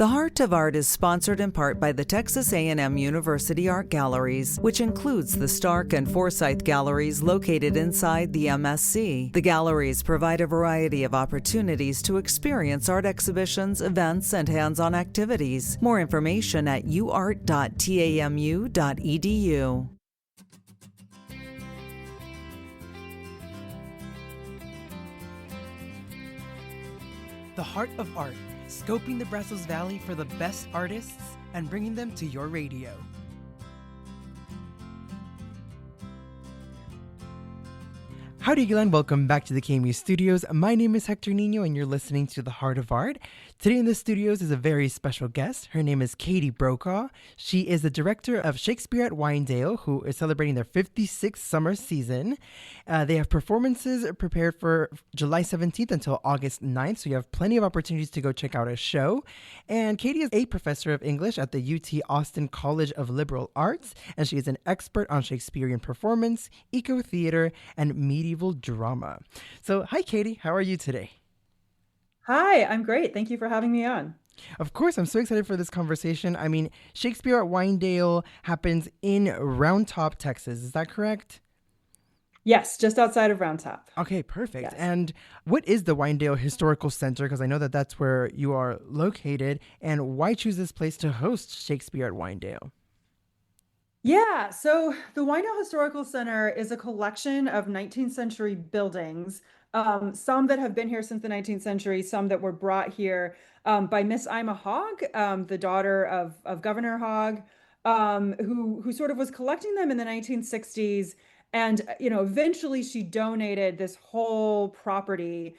The Heart of Art is sponsored in part by the Texas A&M University Art Galleries, which includes the Stark and Forsyth Galleries located inside the MSC. The galleries provide a variety of opportunities to experience art exhibitions, events, and hands-on activities. More information at uart.tamu.edu. The Heart of Art, scoping the Brazos Valley for the best artists and bringing them to your radio. Howdy, Glenn. Welcome back to the KMU Studios. My name is Hector Nino, and you're listening to The Heart of Art. Today in the studios is a very special guest. Her name is Katie Brokaw. She is the director of Shakespeare at Winedale, who is celebrating their 56th summer season. They have performances prepared for July 17th until August 9th, so you have plenty of opportunities to go check out a show. And Katie is a professor of English at the UT Austin College of Liberal Arts, and she is an expert on Shakespearean performance, eco-theater, and medieval drama. So, hi, Katie. How are you today? Hi, I'm great. Thank you for having me on. Of course, I'm so excited for this conversation. I mean, Shakespeare at Winedale happens in Round Top, Texas. Is that correct? Yes, just outside of Round Top. Okay, perfect. Yes. And what is the Winedale Historical Center? Because I know that that's where you are located. And why choose this place to host Shakespeare at Winedale? Yeah, so the Winedale Historical Center is a collection of 19th century buildings, some that have been here since the 19th century, some that were brought here by Miss Ima Hogg, the daughter of Governor Hogg, who sort of was collecting them in the 1960s. And, eventually she donated this whole property,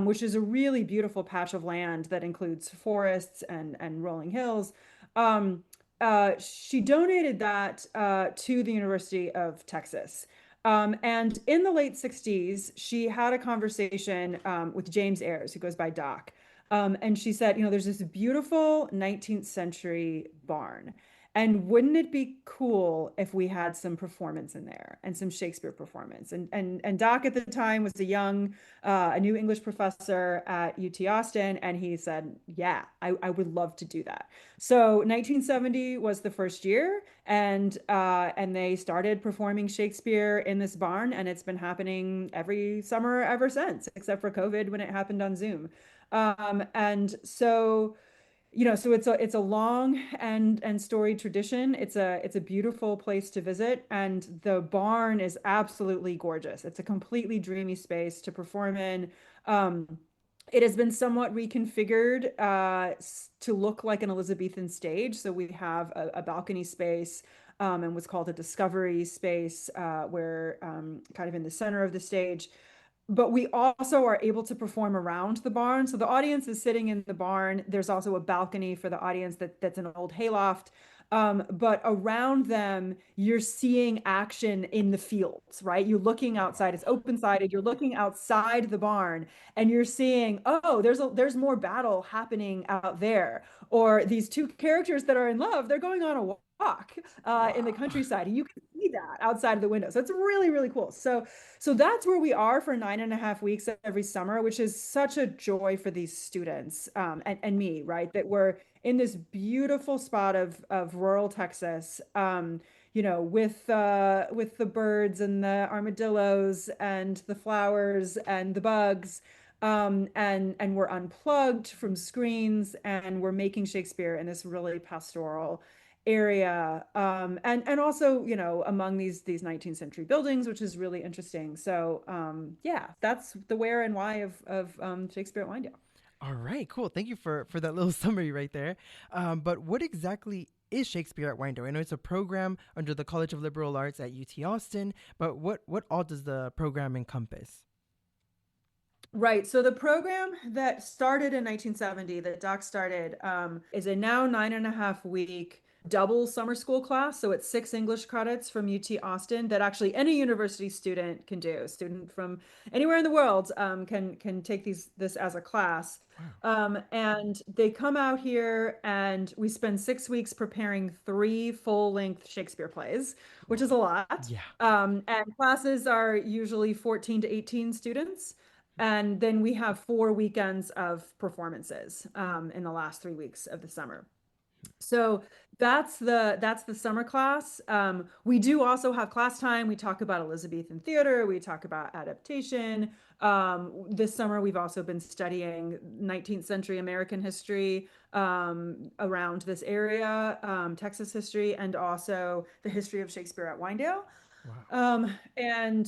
which is a really beautiful patch of land that includes forests and rolling hills. She donated that to the University of Texas. And in the late 60s, she had a conversation with James Ayers, who goes by Doc. And she said, there's this beautiful 19th century barn. And wouldn't it be cool if we had some performance in there and some Shakespeare performance? And Doc at the time was a new English professor at UT Austin, and he said, "Yeah, I would love to do that." So 1970 was the first year, and they started performing Shakespeare in this barn, and it's been happening every summer ever since, except for COVID when it happened on Zoom. And so so it's a long and storied tradition. It's a beautiful place to visit, and the barn is absolutely gorgeous. It's a completely dreamy space to perform in. It has been somewhat reconfigured to look like an Elizabethan stage. So we have a balcony space and what's called a discovery space where kind of in the center of the stage. But we also are able to perform around the barn. So the audience is sitting in the barn. There's also a balcony for the audience that's an old hayloft. But around them, you're seeing action in the fields, right? You're looking outside. It's open-sided. You're looking outside the barn, and you're seeing, oh, there's more battle happening out there. Or these two characters that are in love, they're going on a walk in the countryside. And you can see that outside of the window. So it's really, really cool. So that's where we are for 9.5 weeks every summer, which is such a joy for these students and me, right? That we're in this beautiful spot of rural Texas, with the birds and the armadillos and the flowers and the bugs, and we're unplugged from screens, and we're making Shakespeare in this really pastoral area, and also among these 19th century buildings, which is really interesting. So yeah, that's the where and why of Shakespeare at Winedale. All right, cool. Thank you for that little summary right there. But what exactly is Shakespeare at Winedale? I know it's a program under the College of Liberal Arts at UT Austin, but what all does the program encompass? Right. So the program that started in 1970, that Doc started, is a now 9.5 week double summer school class. So it's 6 English credits from UT Austin that actually any university student can do. A student from anywhere in the world can take this as a class. And they come out here, and we spend 6 weeks preparing 3 full-length Shakespeare plays, which is a lot. Yeah. And classes are usually 14 to 18 students. And then we have 4 weekends of performances in the last 3 weeks of the summer. So that's the summer class. We do also have class time. We talk about Elizabethan theater. We talk about adaptation. This summer we've also been studying 19th century American history around this area, Texas history, and also the history of Shakespeare at Winedale. Wow. And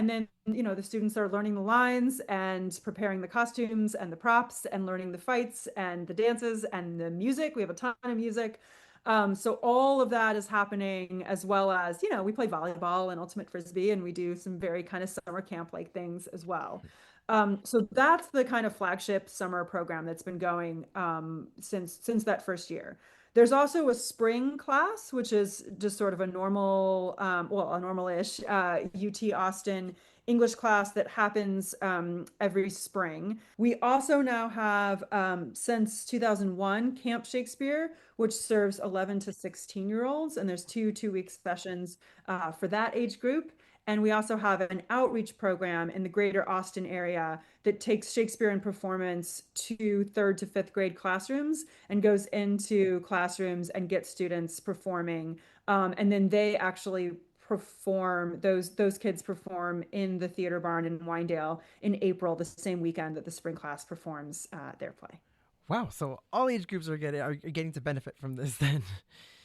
then the students are learning the lines and preparing the costumes and the props and learning the fights and the dances and the music. We have a ton of music. So all of that is happening, as well as we play volleyball and ultimate frisbee, and we do some very kind of summer camp like things as well. So that's the kind of flagship summer program that's been going since that first year. There's also a spring class, which is just sort of a normal, well, a normal-ish UT Austin English class that happens every spring. We also now have, since 2001, Camp Shakespeare, which serves 11 to 16-year-olds, and there's 2 2-week sessions for that age group. And we also have an outreach program in the greater Austin area that takes Shakespearean performance to third to fifth grade classrooms and goes into classrooms and gets students performing. And then they actually perform, those kids perform in the theater barn in Winedale in April, the same weekend that the spring class performs their play. Wow, so all age groups are getting to benefit from this then.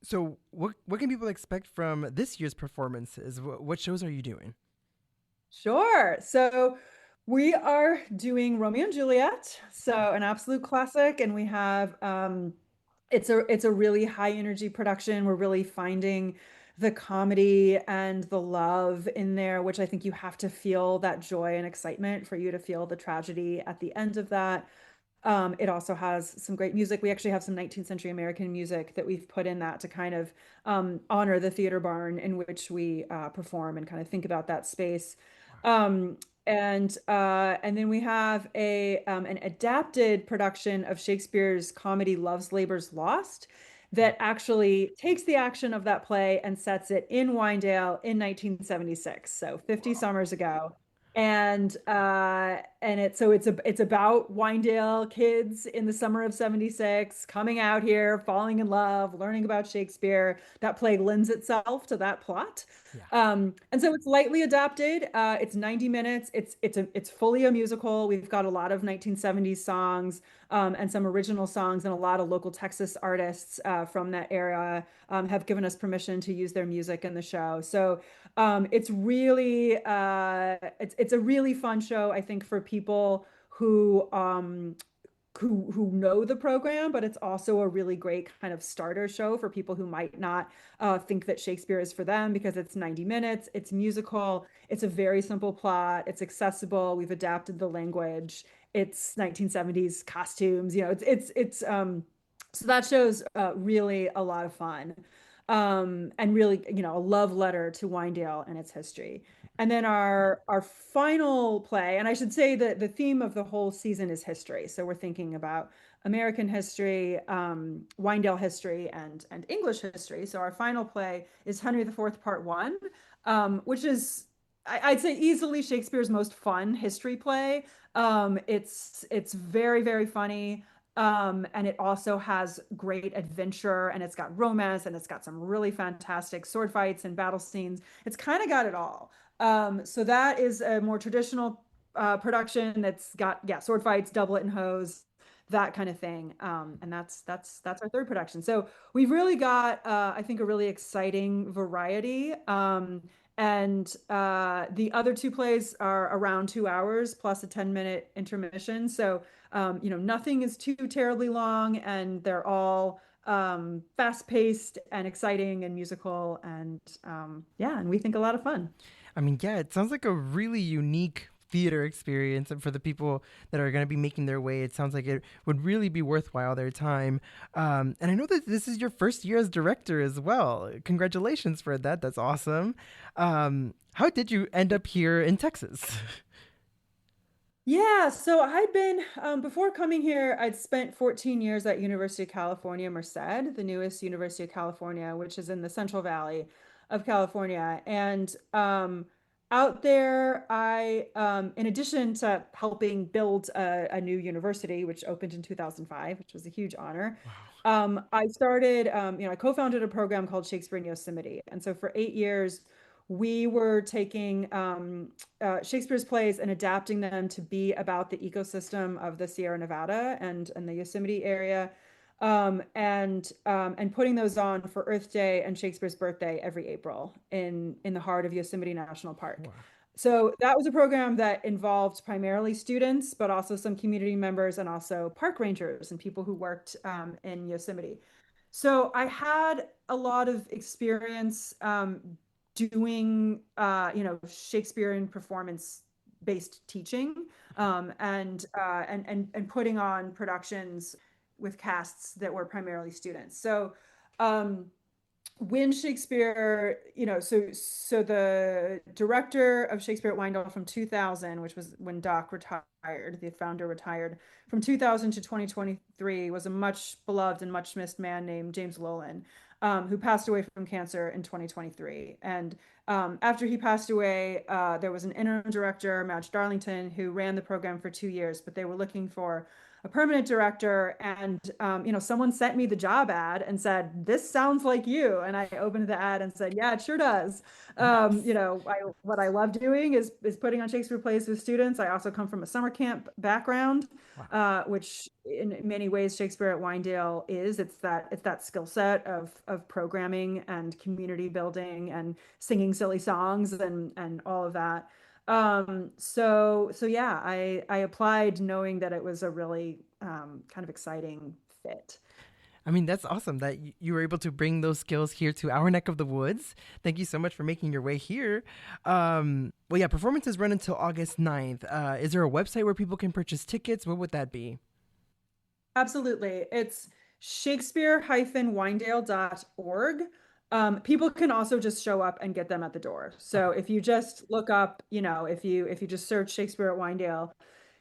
So what can people expect from this year's performances? What shows are you doing? Sure. So we are doing Romeo and Juliet, so an absolute classic, and we have it's a really high energy production. We're really finding the comedy and the love in there, which I think you have to feel that joy and excitement for you to feel the tragedy at the end of that. It also has some great music. We actually have some 19th century American music that we've put in that to kind of honor the theater barn in which we perform and kind of think about that space. Um, and then we have an adapted production of Shakespeare's comedy Love's Labour's Lost that actually takes the action of that play and sets it in Winedale in 1976, so 50 Wow. summers ago. And it's about Winedale kids in the summer of 76 coming out here, falling in love, learning about Shakespeare. That play lends itself to that plot. Yeah. And so it's lightly adapted. It's 90 minutes. It's fully a musical. We've got a lot of 1970s songs and some original songs, and a lot of local Texas artists from that era have given us permission to use their music in the show. So it's a really fun show, I think, for people who know the program, but it's also a really great kind of starter show for people who might not think that Shakespeare is for them, because it's 90 minutes, it's musical, it's a very simple plot, it's accessible, we've adapted the language, it's 1970s costumes, it's so that show's really a lot of fun. And really, a love letter to Winedale and its history. And then our final play, and I should say that the theme of the whole season is history. So we're thinking about American history, Winedale history, and English history. So our final play is Henry IV, Part One, which is I'd say easily Shakespeare's most fun history play. It's very, very funny. And it also has great adventure, and it's got romance, and it's got some really fantastic sword fights and battle scenes. It's kind of got it all. So that is a more traditional production that's got, yeah, sword fights, doublet and hose, that kind of thing. And that's our third production. So we've really got, I think, a really exciting variety. And the other two plays are around 2 hours plus a 10-minute intermission. So nothing is too terribly long, and they're all fast-paced and exciting and musical, and yeah, and we think a lot of fun. I mean, yeah, it sounds like a really unique theater experience, and for the people that are going to be making their way, it sounds like it would really be worthwhile their time. And I know that this is your first year as director as well. Congratulations for that. That's awesome. How did you end up here in Texas? Yeah, so I'd been before coming here, I'd spent 14 years at University of California, Merced, the newest University of California, which is in the Central Valley of California. And out there, in addition to helping build a new university, which opened in 2005, which was a huge honor, Wow. I started, I co-founded a program called Shakespeare in Yosemite. And so for 8 years, we were taking Shakespeare's plays and adapting them to be about the ecosystem of the Sierra Nevada and the Yosemite area, and putting those on for Earth Day and Shakespeare's birthday every April in the heart of Yosemite National Park. Wow. So that was a program that involved primarily students, but also some community members and also park rangers and people who worked in Yosemite. So I had a lot of experience doing, Shakespearean performance based teaching, and putting on productions with casts that were primarily students. So um, when Shakespeare, so the director of Shakespeare at Winedale from 2000, which was when Doc retired, the founder retired, from 2000 to 2023, was a much beloved and much missed man named James Lowland, who passed away from cancer in 2023. And after he passed away, there was an interim director, Madge Darlington, who ran the program for 2 years, but they were looking for a permanent director. And someone sent me the job ad and said, "This sounds like you." And I opened the ad and said, "Yeah, it sure does." Nice. What I love doing is putting on Shakespeare plays with students. I also come from a summer camp background, Wow. which in many ways Shakespeare at Winedale is. It's that skill set of programming and community building and singing silly songs and all of that. So yeah, I applied knowing that it was a really kind of exciting fit. I mean, that's awesome that you were able to bring those skills here to our neck of the woods. Thank you so much for making your way here. Well, yeah, performances run until August 9th. Is there a website where people can purchase tickets? What would that be? Absolutely. It's shakespeare-windale.org. People can also just show up and get them at the door. So Okay. if you just look up, if you just search Shakespeare at Winedale,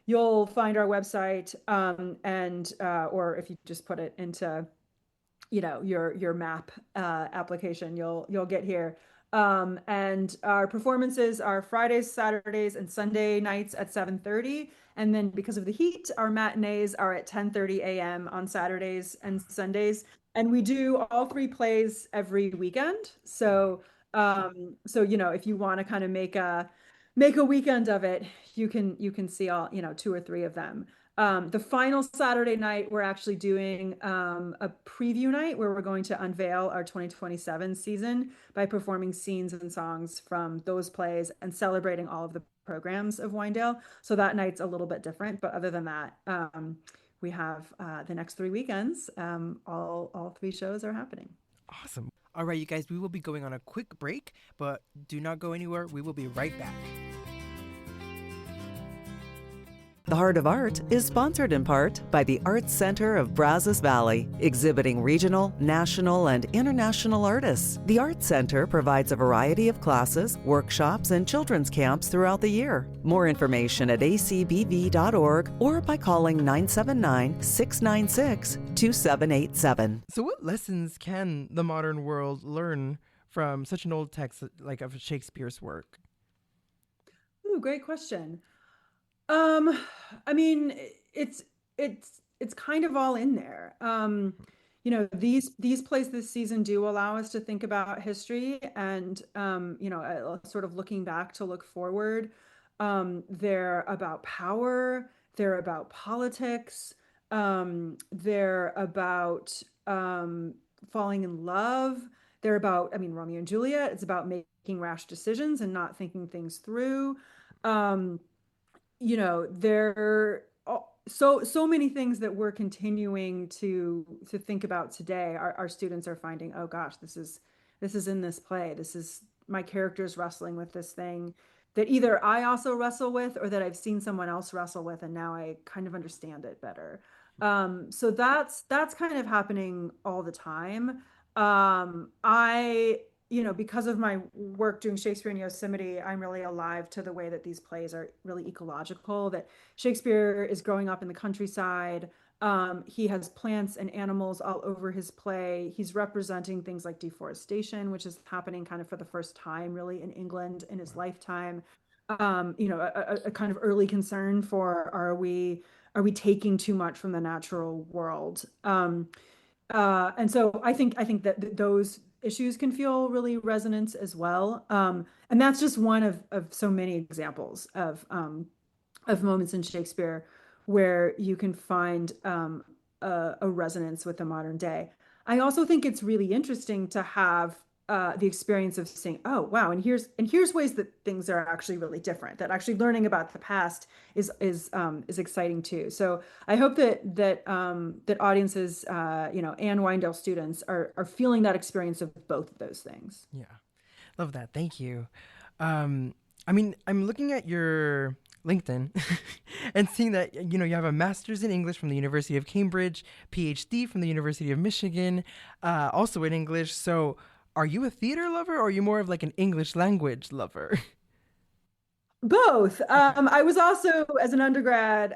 you'll find our website, and or if you just put it into your map application, you'll get here. And our performances are Fridays, Saturdays, and Sunday nights at 7:30. And then because of the heat, our matinees are at 10:30 a.m. on Saturdays and Sundays. And we do all three plays every weekend. Wow. So if you want to kind of make a weekend of it, you can see all, two or three of them. The final Saturday night, we're actually doing a preview night where we're going to unveil our 2027 season by performing scenes and songs from those plays and celebrating all of the programs of Winedale. So that night's a little bit different, but other than that, we have the next 3 weekends. All three shows are happening. Awesome. All right, you guys, we will be going on a quick break, but do not go anywhere. We will be right back. The Heart of Art is sponsored in part by the Arts Center of Brazos Valley, exhibiting regional, national, and international artists. The Arts Center provides a variety of classes, workshops, and children's camps throughout the year. More information at acbv.org or by calling 979-696-2787. So, what lessons can the modern world learn from such an old text like of Shakespeare's work? Ooh, great question. Um, I mean, it's kind of all in there. These plays this season do allow us to think about history and sort of looking back to look forward. They're about power, they're about politics, they're about falling in love. They're about, I mean, Romeo and Juliet. It's about making rash decisions and not thinking things through. Um, there are so many things that we're continuing to think about today. Our students are finding, oh gosh, this is in this play. This is my character's wrestling with this thing that either I also wrestle with or that I've seen someone else wrestle with, and now I kind of understand it better. So that's kind of happening all the time. Because of my work doing Shakespeare in Yosemite, I'm really alive to the way that these plays are really ecological, that Shakespeare is growing up in the countryside. He has plants and animals all over his play. He's representing things like deforestation, which is happening kind of for the first time, really, in England in his lifetime. A kind of early concern for are we taking too much from the natural world? And so I think that those issues can feel really resonant as well. And that's just one of so many examples of moments in Shakespeare where you can find a resonance with the modern day. I also think it's really interesting to have the experience of saying, "Oh, wow!" and here's ways that things are actually really different. That actually learning about the past is exciting too. So I hope that audiences, and Winedale students are feeling that experience of both of those things. Yeah. Love that. Thank you. Um, I mean, I'm looking at your LinkedIn and seeing that, you have a master's in English from the University of Cambridge, PhD from the University of Michigan, also in English. So are you a theater lover, or are you more of like an English language lover? Both. Okay. I was also, as an undergrad,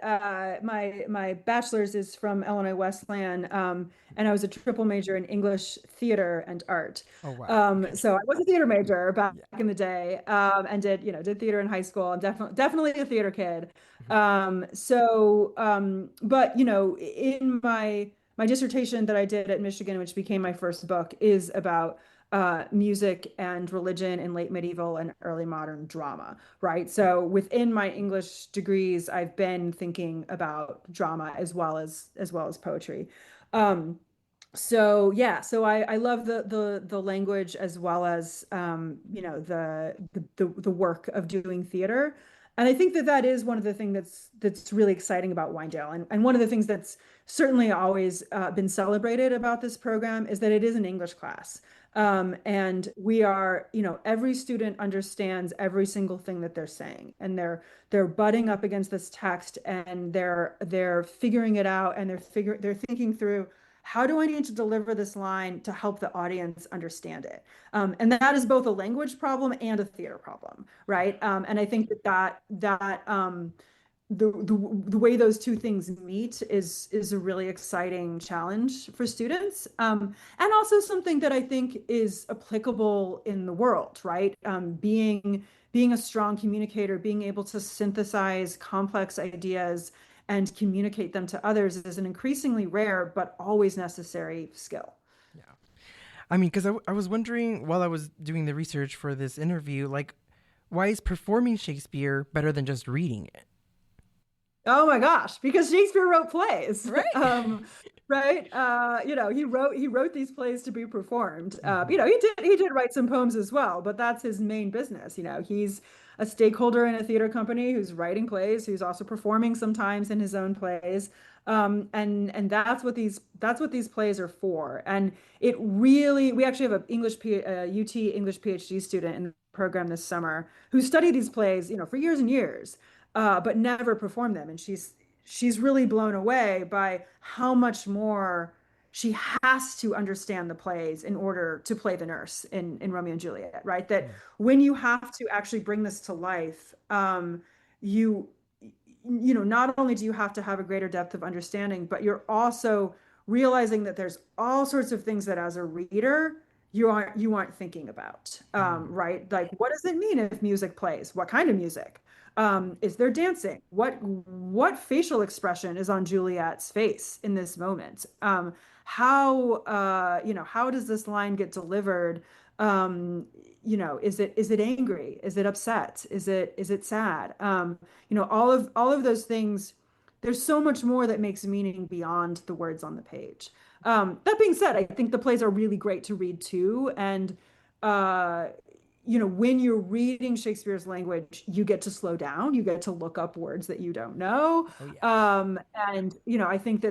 my bachelor's is from Illinois Wesleyan, and I was a triple major in English, theater, and art. Oh, wow. Okay. So I was a theater major back Yeah. in the day, and did theater in high school. I'm definitely a theater kid. But in my dissertation that I did at Michigan, which became my first book, is about music and religion in late medieval and early modern drama, right? So within my English degrees, I've been thinking about drama as well as poetry. Um, so yeah, so I love the language as well as the work of doing theater. And I think that that is one of the things that's really exciting about Winedale. And one of the things that's certainly always been celebrated about this program is that it is an English class. And we are, every student understands every single thing that they're saying, and they're butting up against this text, and they're figuring it out, and they're thinking through, how do I need to deliver this line to help the audience understand it? And that is both a language problem and a theater problem, right? And I think that the way those two things meet is a really exciting challenge for students, and also something that I think is applicable in the world, right? Being a strong communicator, being able to synthesize complex ideas and communicate them to others is an increasingly rare but always necessary skill. Yeah. I mean, because I was wondering while I was doing the research for this interview, like, why is performing Shakespeare better than just reading it? Oh my gosh, because Shakespeare wrote plays. Right? Right? He wrote these plays to be performed. Hmm. He did write some poems as well, but that's his main business. He's a stakeholder in a theater company who's writing plays, who's also performing sometimes in his own plays. And that's what these plays are for. And we actually have a UT English PhD student in the program this summer who studied these plays, for years and years, but never performed them. And she's really blown away by how much more she has to understand the plays in order to play the nurse in Romeo and Juliet, right? That when you have to actually bring this to life, you not only do you have to have a greater depth of understanding, but you're also realizing that there's all sorts of things that as a reader you aren't thinking about, right? Like, what does it mean if music plays? What kind of music? Is there dancing? What facial expression is on Juliet's face in this moment? How does this line get delivered? Is it angry? Is it upset? Is it sad? All of those things. There's so much more that makes meaning beyond the words on the page. That being said, I think the plays are really great to read too. And uh, when you're reading Shakespeare's language, you get to slow down, you get to look up words that you don't know. Oh, yeah. And I think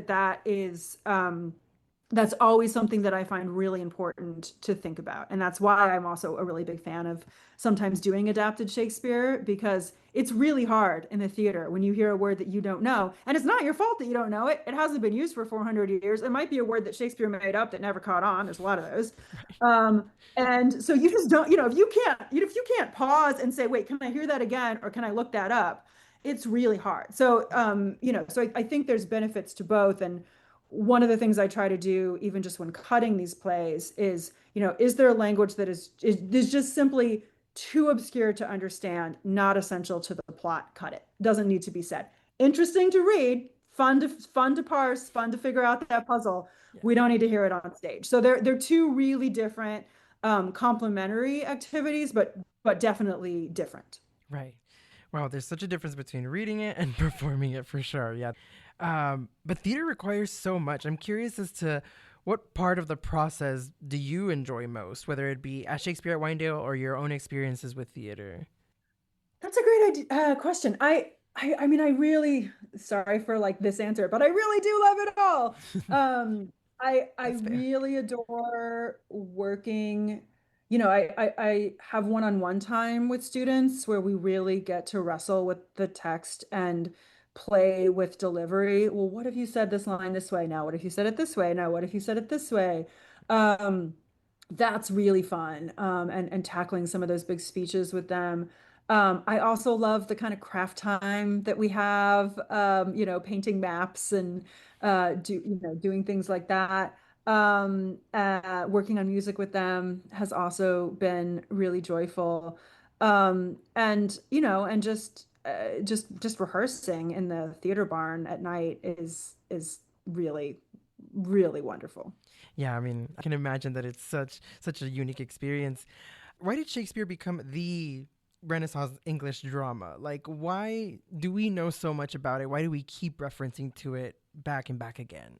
that's always something that I find really important to think about. And that's why I'm also a really big fan of sometimes doing adapted Shakespeare, because it's really hard in the theater when you hear a word that you don't know. And it's not your fault that you don't know it. It hasn't been used for 400 years. It might be a word that Shakespeare made up that never caught on. There's a lot of those. And so you just don't, if you can't pause and say, wait, can I hear that again? Or can I look that up? it's really hard. So, so I think there's benefits to both. And one of the things I try to do, even just when cutting these plays, is, is there a language that is just simply too obscure to understand, not essential to the plot? Cut it. Doesn't need to be said. Interesting to read, fun to parse, fun to figure out that puzzle. Yeah. We don't need to hear it on stage. So they're two really different complementary activities, but definitely different. Right. Wow, there's such a difference between reading it and performing it for sure. Yeah. But theater requires so much. I'm curious as to what part of the process do you enjoy most, whether it be at Shakespeare at Winedale or your own experiences with theater? That's a great idea, question. I mean, I really, sorry for like this answer, but I really do love it all. I That's fair. really adore working. I have one-on-one time with students where we really get to wrestle with the text and play with delivery. Well, what if you said this line this way? Now, what if you said it this way? Now, what if you said it this way? Um, that's really fun. And tackling some of those big speeches with them. I also love the kind of craft time that we have, painting maps and doing things like that. Working on music with them has also been really joyful. And just rehearsing in the theater barn at night is really, really wonderful. Yeah, I mean, I can imagine that it's such a unique experience. Why did Shakespeare become the Renaissance English drama? Like, why do we know so much about it? Why do we keep referencing to it back and back again?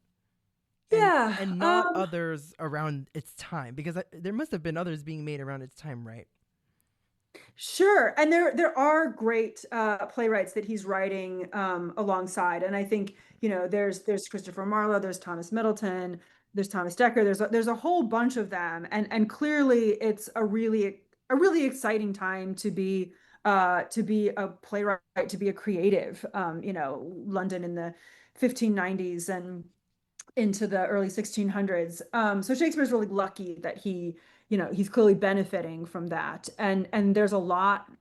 And Yeah. and not others around its time, because there must have been others being made around its time, right? Sure. And there are great playwrights that he's writing alongside. And I think, there's Christopher Marlowe, there's Thomas Middleton, there's Thomas Dekker, there's a whole bunch of them. And clearly it's a really exciting time to be a playwright, to be a creative. London in the 1590s and into the early 1600s. So Shakespeare's really lucky that he's clearly benefiting from that. And there's a lot,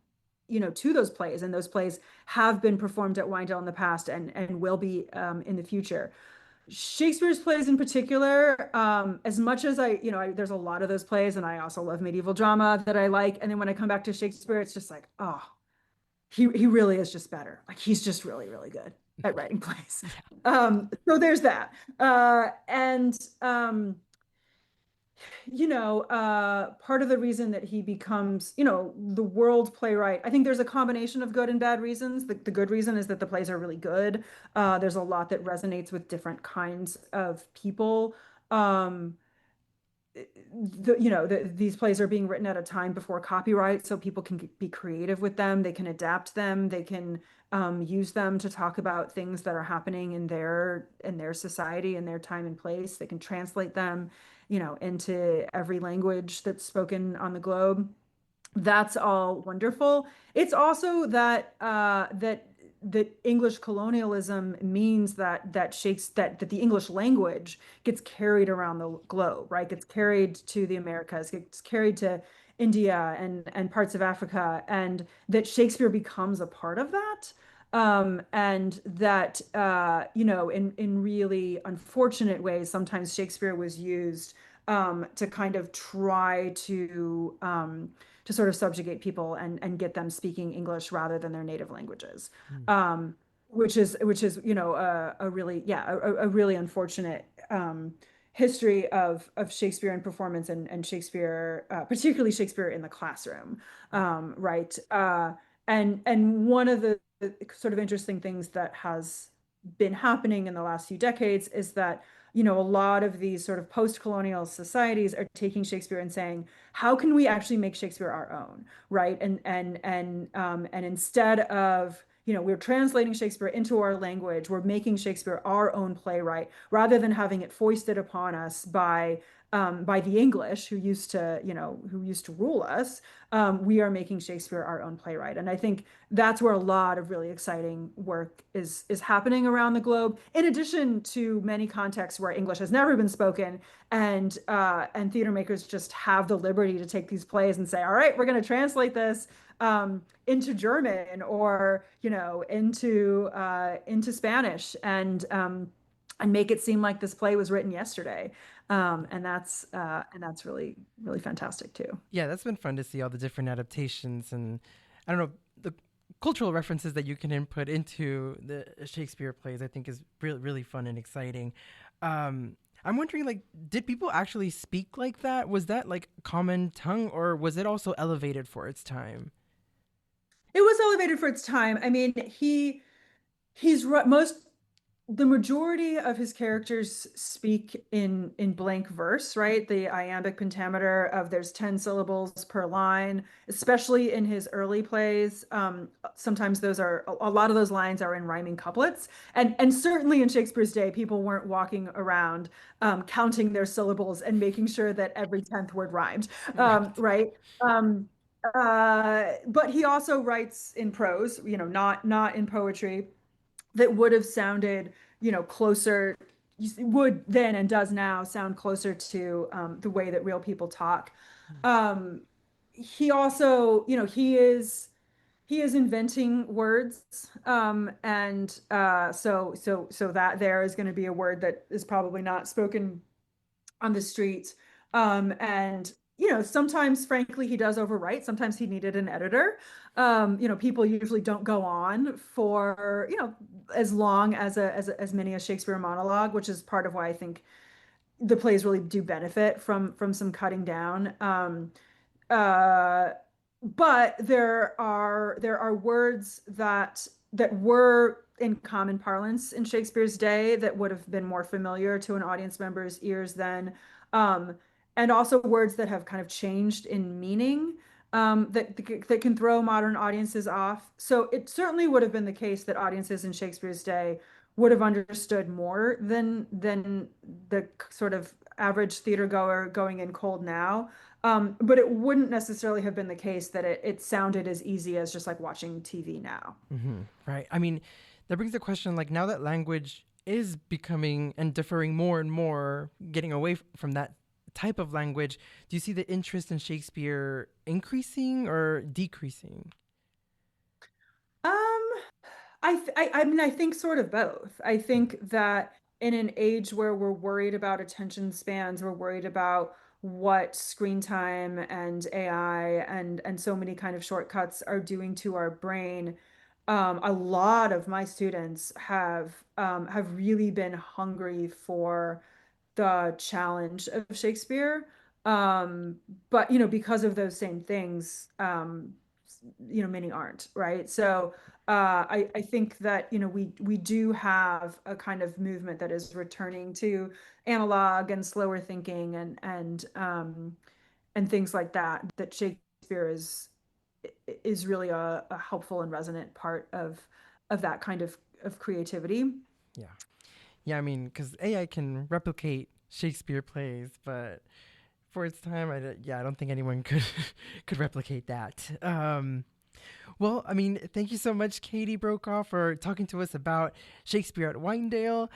to those plays, and those plays have been performed at Winedale in the past and will be in the future. Shakespeare's plays in particular, as much as there's a lot of those plays, and I also love medieval drama that I like. And then when I come back to Shakespeare, it's just like, oh, he really is just better. Like he's just really, really good at writing plays. So there's that. And part of the reason that he becomes, the world playwright, I think there's a combination of good and bad reasons. The good reason is that the plays are really good. There's a lot that resonates with different kinds of people. Um, these plays are being written at a time before copyright, so people can be creative with them. They can adapt them. They can use them to talk about things that are happening in their society, in their time and place. They can translate them, into every language that's spoken on the globe. That's all wonderful. It's also that English colonialism means that the English language gets carried around the globe, right? Gets carried to the Americas, gets carried to India and parts of Africa, and that Shakespeare becomes a part of that. And that in really unfortunate ways, sometimes Shakespeare was used to kind of try to sort of subjugate people and get them speaking English rather than their native languages. Mm. Which is a really, yeah, a really unfortunate history of Shakespearean performance and Shakespeare, particularly Shakespeare in the classroom, right? And one of the sort of interesting things that has been happening in the last few decades is that a lot of these sort of post-colonial societies are taking Shakespeare and saying, how can we actually make Shakespeare our own, right? And instead of we're translating Shakespeare into our language, we're making Shakespeare our own playwright rather than having it foisted upon us by the English who used to rule us. We are making Shakespeare our own playwright, and I think that's where a lot of really exciting work is happening around the globe. In addition to many contexts where English has never been spoken, and theater makers just have the liberty to take these plays and say, all right, we're going to translate this into German, or into Spanish, and make it seem like this play was written yesterday. And that's really, really fantastic too. Yeah, that's been fun to see all the different adaptations and I don't know the cultural references that you can input into the Shakespeare plays. I think is really really fun and exciting. I'm wondering, like, did people actually speak like that? Was that like common tongue, or was it also elevated for its time? It was elevated for its time. I mean, he's most the majority of his characters speak in blank verse, right? The iambic pentameter of there's 10 syllables per line, especially in his early plays. Sometimes those are a lot of those lines are in rhyming couplets. And certainly in Shakespeare's day, people weren't walking around counting their syllables and making sure that every 10th word rhymed, Right. right? But he also writes in prose, not in poetry, that would have sounded, closer, would then and does now sound closer to the way that real people talk. Um, he also, he is inventing words, and so that there is going to be a word that is probably not spoken on the street. And sometimes, frankly, he does overwrite. Sometimes he needed an editor. People usually don't go on for as long as many as Shakespeare monologue, which is part of why I think the plays really do benefit from some cutting down. Uh, but there are words that were in common parlance in Shakespeare's day that would have been more familiar to an audience member's ears then, um, and also words that have kind of changed in meaning, that can throw modern audiences off. So it certainly would have been the case that audiences in Shakespeare's day would have understood more than the sort of average theater goer going in cold now. But it wouldn't necessarily have been the case that it sounded as easy as just like watching TV now. Right. I mean, that brings the question, like, now that language is becoming and differing more and more, getting away from that type of language, do you see the interest in Shakespeare increasing or decreasing? Um, I mean, I think sort of both. I think that in an age where we're worried about attention spans, we're worried about what screen time and AI and so many kind of shortcuts are doing to our brain. A lot of my students have really been hungry for the challenge of Shakespeare. Um, but because of those same things, many aren't, right? So I think that we do have a kind of movement that is returning to analog and slower thinking, and things like that. That Shakespeare is really a helpful and resonant part of that kind of creativity. Yeah. Yeah, I mean, because AI can replicate Shakespeare plays, but for its time, I don't think anyone could could replicate that. Well, I mean, thank you so much, Katie Brokaw, for talking to us about Shakespeare at Winedale.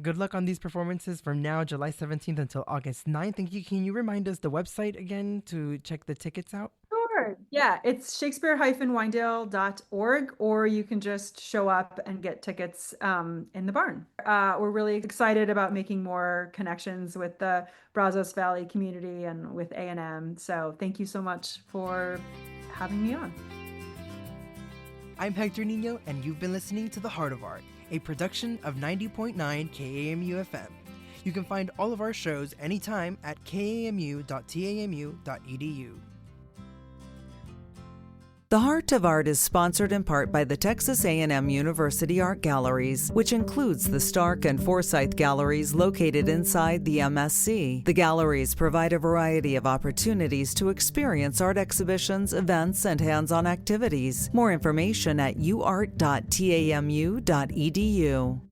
Good luck on these performances from now, July 17th until August 9th. Thank you. Can you remind us the website again to check the tickets out? Sure. Yeah, it's shakespeare-winedale.org, or you can just show up and get tickets in the barn. We're really excited about making more connections with the Brazos Valley community and with A&M. So thank you so much for having me on. I'm Hector Nino, and you've been listening to The Heart of Art, a production of 90.9 KAMU FM. You can find all of our shows anytime at kamu.tamu.edu. The Heart of Art is sponsored in part by the Texas A&M University Art Galleries, which includes the Stark and Forsyth Galleries located inside the MSC. The galleries provide a variety of opportunities to experience art exhibitions, events, and hands-on activities. More information at uart.tamu.edu.